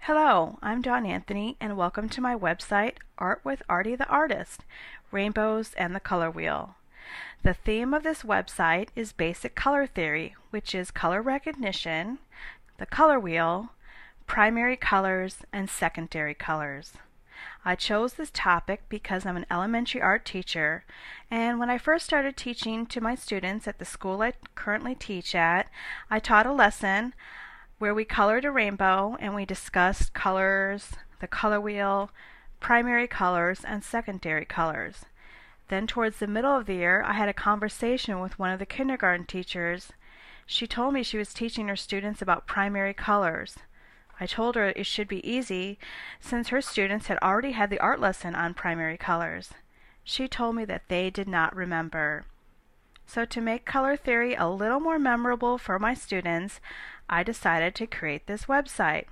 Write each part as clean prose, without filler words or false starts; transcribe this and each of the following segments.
Hello, I'm Dawn Anthony, and welcome to my website, Art with Artie the Artist, Rainbows and the Color Wheel. The theme of this website is basic color theory, which is color recognition, the color wheel, primary colors, and secondary colors. I chose this topic because I'm an elementary art teacher, and when I first started teaching to my students at the school I currently teach at, I taught a lesson where we colored a rainbow and we discussed colors, the color wheel, primary colors, and secondary colors. Then towards the middle of the year, I had a conversation with one of the kindergarten teachers. She told me she was teaching her students about primary colors. I told her it should be easy since her students had already had the art lesson on primary colors. She told me that they did not remember. So to make color theory a little more memorable for my students, I decided to create this website.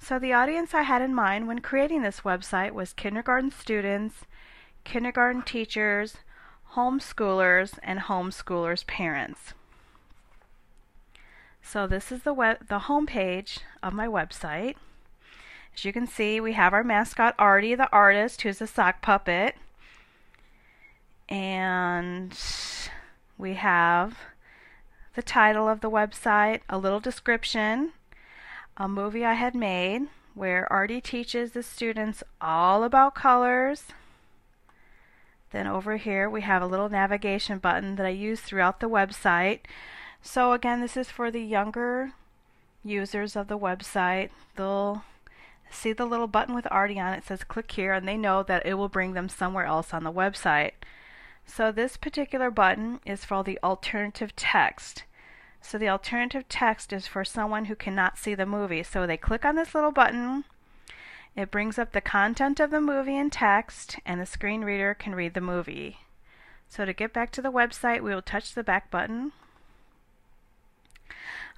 So the audience I had in mind when creating this website was kindergarten students, kindergarten teachers, homeschoolers, and homeschoolers' parents. So this is the home page of my website. As you can see, we have our mascot Artie the artist, who's a sock puppet. And we have the title of the website, a little description, a movie I had made where Artie teaches the students all about colors. Then over here we have a little navigation button that I use throughout the website. So again, this is for the younger users of the website. They'll see the little button with Artie on it. It says click here, and they know that it will bring them somewhere else on the website. So this particular button is for the alternative text. So the alternative text is for someone who cannot see the movie. So they click on this little button, it brings up the content of the movie in text, and the screen reader can read the movie. So to get back to the website, we will touch the back button.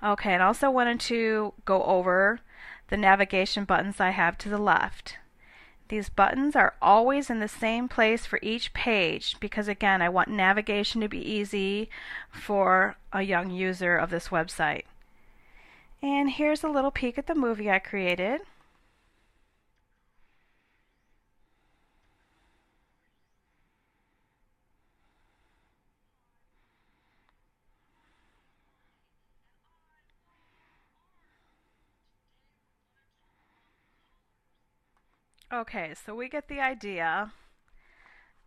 Okay, and also wanted to go over the navigation buttons I have to the left. These buttons are always in the same place for each page because, again, I want navigation to be easy for a young user of this website. And here's a little peek at the movie I created. Okay, so we get the idea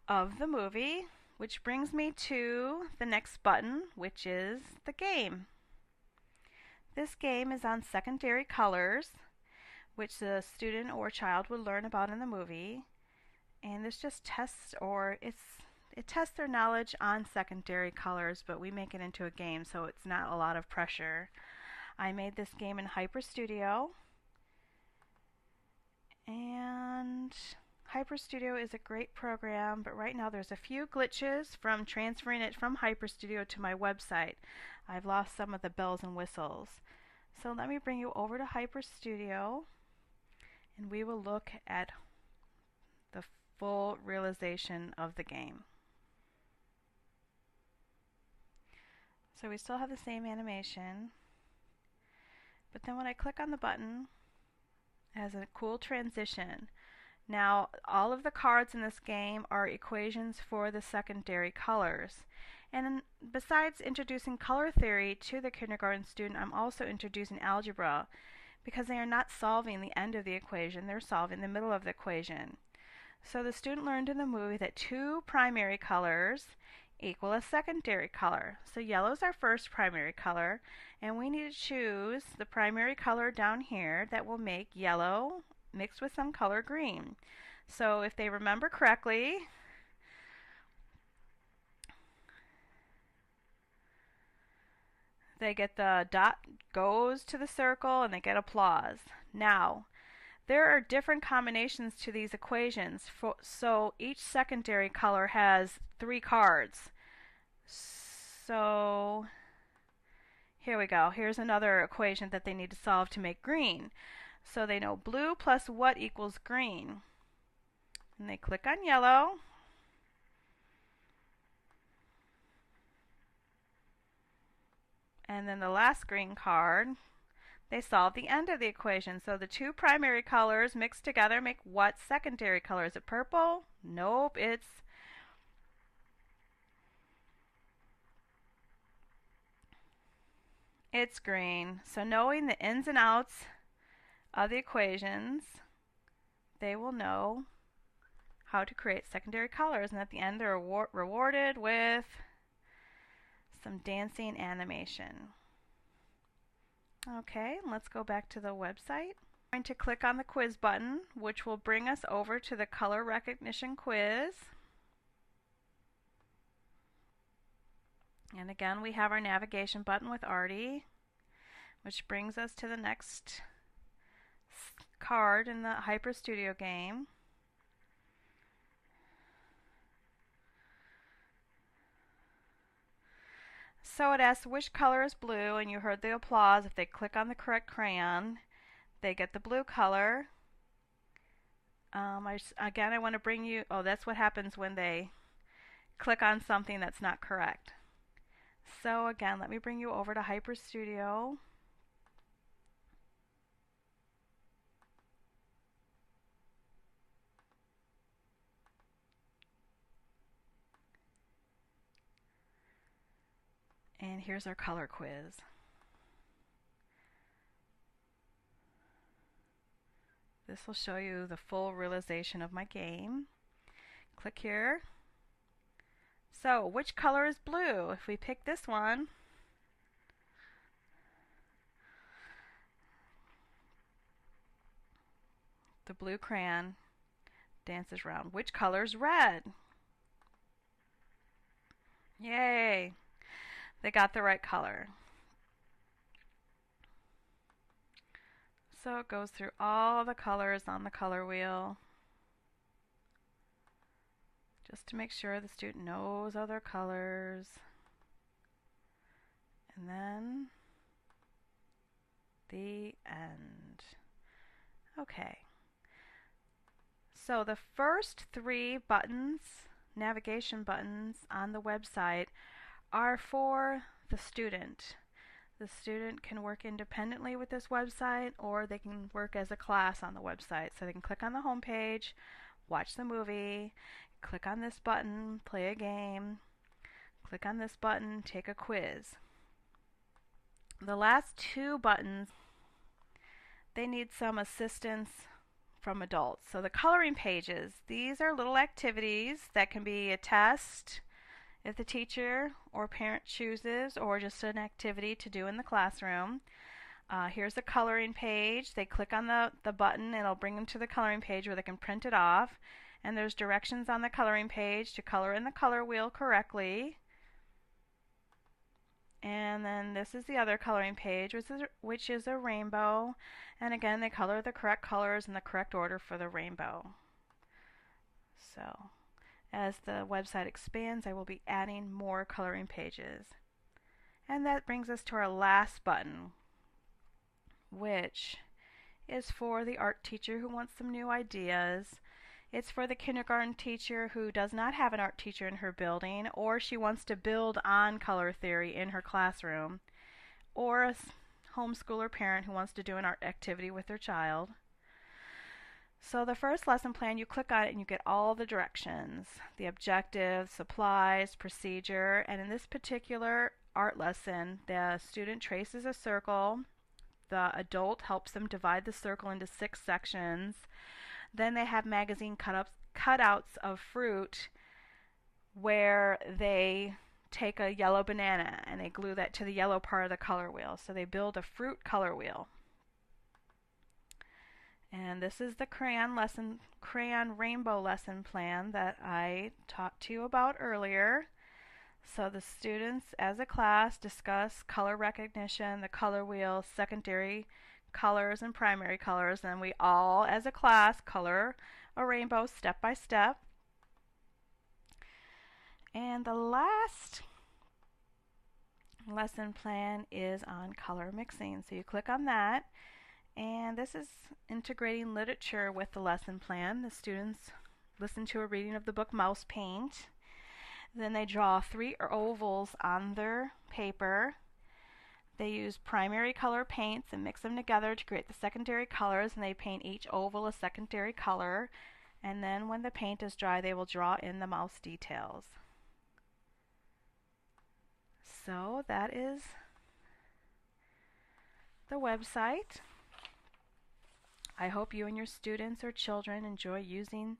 of the movie, which brings me to the next button, which is the game. This game is on secondary colors, which the student or child would learn about in the movie. And this just tests, it tests their knowledge on secondary colors, but we make it into a game, so it's not a lot of pressure. I made this game in Hyper Studio. And Hyper Studio is a great program, but right now there's a few glitches from transferring it from Hyper Studio to my website. I've lost some of the bells and whistles. So let me bring you over to Hyper Studio, and we will look at the full realization of the game. So we still have the same animation, but then when I click on the button, it has a cool transition. Now, all of the cards in this game are equations for the secondary colors. And besides introducing color theory to the kindergarten student, I'm also introducing algebra because they are not solving the end of the equation, they're solving the middle of the equation. So the student learned in the movie that two primary colors equal a secondary color. So yellow is our first primary color, and we need to choose the primary color down here that will make yellow mixed with some color green. So if they remember correctly, they get the dot goes to the circle and they get applause. Now, there are different combinations to these equations, so each secondary color has 3 cards. So here we go. Here's another equation that they need to solve to make green. So they know blue plus what equals green. And they click on yellow. And then the last green card, They solve the end of the equation. So the two primary colors mixed together make what secondary color? Is it purple? Nope, it's green. So knowing the ins and outs of the equations, they will know how to create secondary colors, and at the end they're rewarded with some dancing animation. Okay, let's go back to the website. I'm going to click on the quiz button, which will bring us over to the color recognition quiz. And again, we have our navigation button with Artie, which brings us to the next card in the Hyper Studio game. So it asks which color is blue, and you heard the applause. If they click on the correct crayon, they get the blue color. Again, I want to bring you, that's what happens when they click on something that's not correct. So again, let me bring you over to Hyper Studio. And here's our color quiz. This will show you the full realization of my game. Click here. So, which color is blue? If we pick this one, the blue crayon dances around. Which color is red? Yay! They got the right color. So it goes through all the colors on the color wheel, just to make sure the student knows other colors. And then the end. Okay. So the first three buttons, navigation buttons on the website, are for the student. The student can work independently with this website, or they can work as a class on the website. So they can click on the home page, watch the movie, click on this button, play a game, click on this button, take a quiz. The last two buttons, they need some assistance from adults. So the coloring pages, these are little activities that can be a test if the teacher or parent chooses, or just an activity to do in the classroom. Here's a coloring page. They click on the button and it'll bring them to the coloring page where they can print it off. And there's directions on the coloring page to color in the color wheel correctly. And then this is the other coloring page, which is a rainbow. And again, they color the correct colors in the correct order for the rainbow. So, as the website expands, I will be adding more coloring pages. And that brings us to our last button, which is for the art teacher who wants some new ideas. It's for the kindergarten teacher who does not have an art teacher in her building, or she wants to build on color theory in her classroom, or a homeschooler parent who wants to do an art activity with their child. So the first lesson plan, you click on it and you get all the directions, the objectives, supplies, procedure, and in this particular art lesson, the student traces a circle. The adult helps them divide the circle into 6 sections. Then they have magazine cutouts of fruit where they take a yellow banana and they glue that to the yellow part of the color wheel. So they build a fruit color wheel. And this is the crayon rainbow lesson plan that I talked to you about earlier. So the students as a class discuss color recognition, the color wheel, secondary colors and primary colors, and we all as a class color a rainbow step by step. And the last lesson plan is on color mixing. So you click on that. And this is integrating literature with the lesson plan. The students listen to a reading of the book Mouse Paint. Then they draw 3 ovals on their paper. They use primary color paints and mix them together to create the secondary colors, and they paint each oval a secondary color, and then when the paint is dry they will draw in the mouse details. So that is the website. I hope you and your students or children enjoy using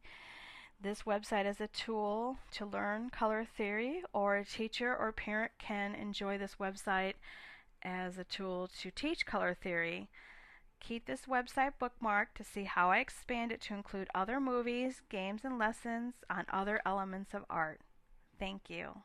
this website as a tool to learn color theory, or a teacher or parent can enjoy this website as a tool to teach color theory. Keep this website bookmarked to see how I expand it to include other movies, games, and lessons on other elements of art. Thank you.